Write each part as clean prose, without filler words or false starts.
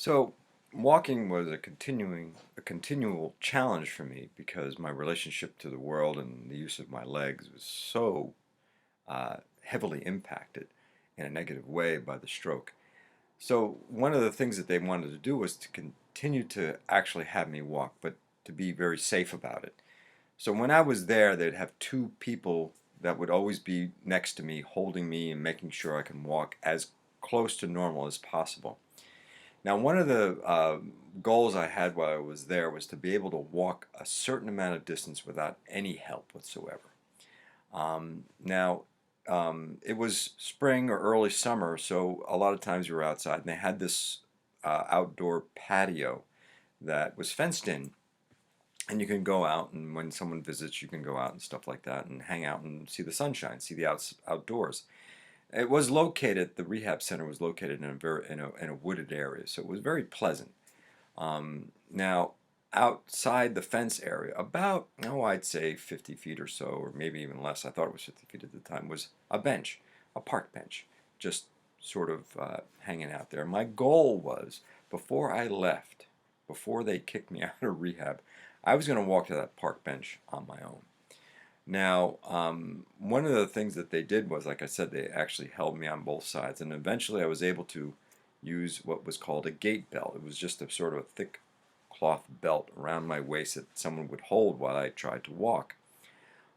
So walking was a continual challenge for me because my relationship to the world and the use of my legs was so heavily impacted in a negative way by the stroke. So one of the things that they wanted to do was to continue to actually have me walk, but to be very safe about it. So when I was there, they'd have two people that would always be next to me, holding me and making sure I can walk as close to normal as possible. Now, one of the goals I had while I was there was to be able to walk a certain amount of distance without any help whatsoever. Now, it was spring or early summer, so a lot of times we were outside, and they had this outdoor patio that was fenced in, and you can go out, and when someone visits, you can go out and stuff like that, and hang out and see the sunshine, see the outdoors. It was located. The rehab center was located in a wooded area, so it was very pleasant. Now, outside the fence area, about I'd say 50 feet or so, or maybe even less. I thought it was 50 feet at the time. Was a bench, a park bench, just sort of hanging out there. My goal was before I left, before they kicked me out of rehab, I was going to walk to that park bench on my own. Now, one of the things that they did was, like I said, they actually held me on both sides, and eventually I was able to use what was called a gait belt. It was just a sort of a thick cloth belt around my waist that someone would hold while I tried to walk.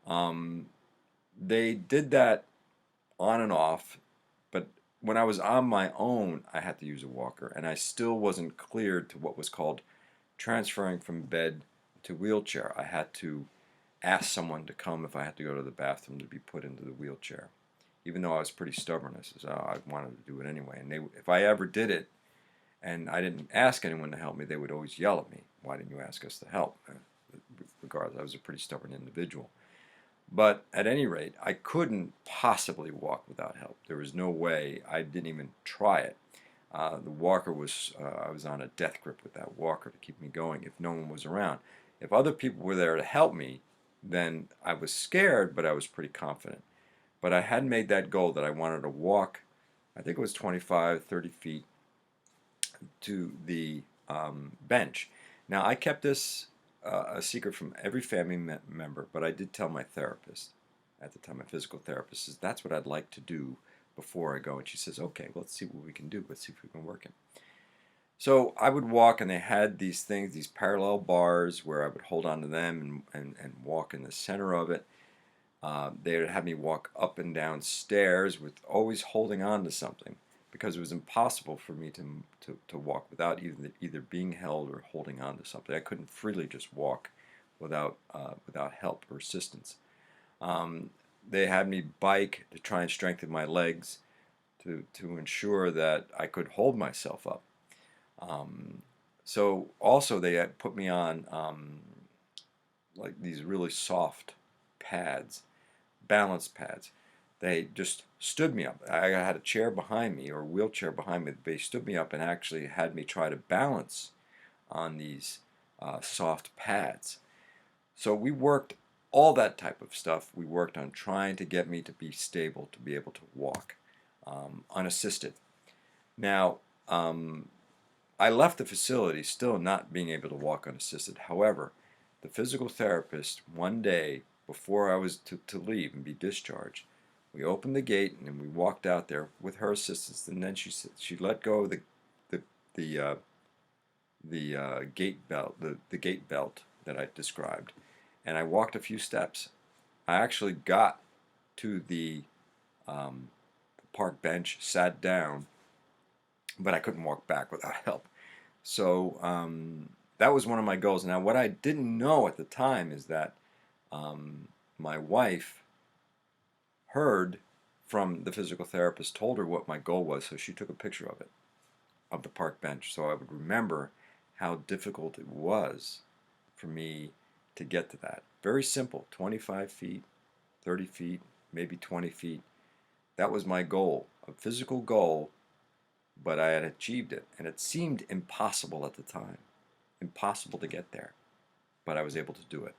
Um, they did that on and off, but when I was on my own, I had to use a walker, and I still wasn't cleared to what was called transferring from bed to wheelchair. I had to ask someone to come if I had to go to the bathroom to be put into the wheelchair. Even though I was pretty stubborn, I said, oh, I wanted to do it anyway. And if I ever did it and I didn't ask anyone to help me, they would always yell at me, why didn't you ask us to help? Regardless, I was a pretty stubborn individual. But at any rate, I couldn't possibly walk without help. There was no way. I didn't even try it. The walker was, I was on a death grip with that walker to keep me going if no one was around. If other people were there to help me, then I was scared, but I was pretty confident. But I had made that goal that I wanted to walk, I think it was 25, 30 feet to the bench. Now, I kept this a secret from every family member, but I did tell my therapist at the time, my physical therapist, says that's what I'd like to do before I go. And she says, okay, well, let's see what we can do. Let's see if we can work it. So I would walk, and they had these things, these parallel bars where I would hold on to them and walk in the center of it. They would have me walk up and down stairs with always holding on to something because it was impossible for me to walk without either being held or holding on to something. I couldn't freely just walk without help or assistance. They had me bike to try and strengthen my legs to ensure that I could hold myself up. So also they had put me on like these really soft pads, balance pads. They just stood me up. I had a chair behind me or a wheelchair behind me. They stood me up and actually had me try to balance on these soft pads. So we worked all that type of stuff. We worked on trying to get me to be stable, to be able to walk unassisted. Now, I left the facility still not being able to walk unassisted. However, the physical therapist, one day before I was to leave and be discharged, we opened the gate and we walked out there with her assistance. And then she let go of the gate belt, the gate belt that I described, and I walked a few steps. I actually got to the park bench, sat down, but I couldn't walk back without help. So that was one of my goals. Now, what I didn't know at the time is that my wife heard from the physical therapist, told her what my goal was, so she took a picture of it, of the park bench, so I would remember how difficult it was for me to get to that. Very simple, 25 feet, 30 feet, maybe 20 feet. That was my goal, a physical goal, but I had achieved it, and it seemed impossible at the time, impossible to get there, but I was able to do it.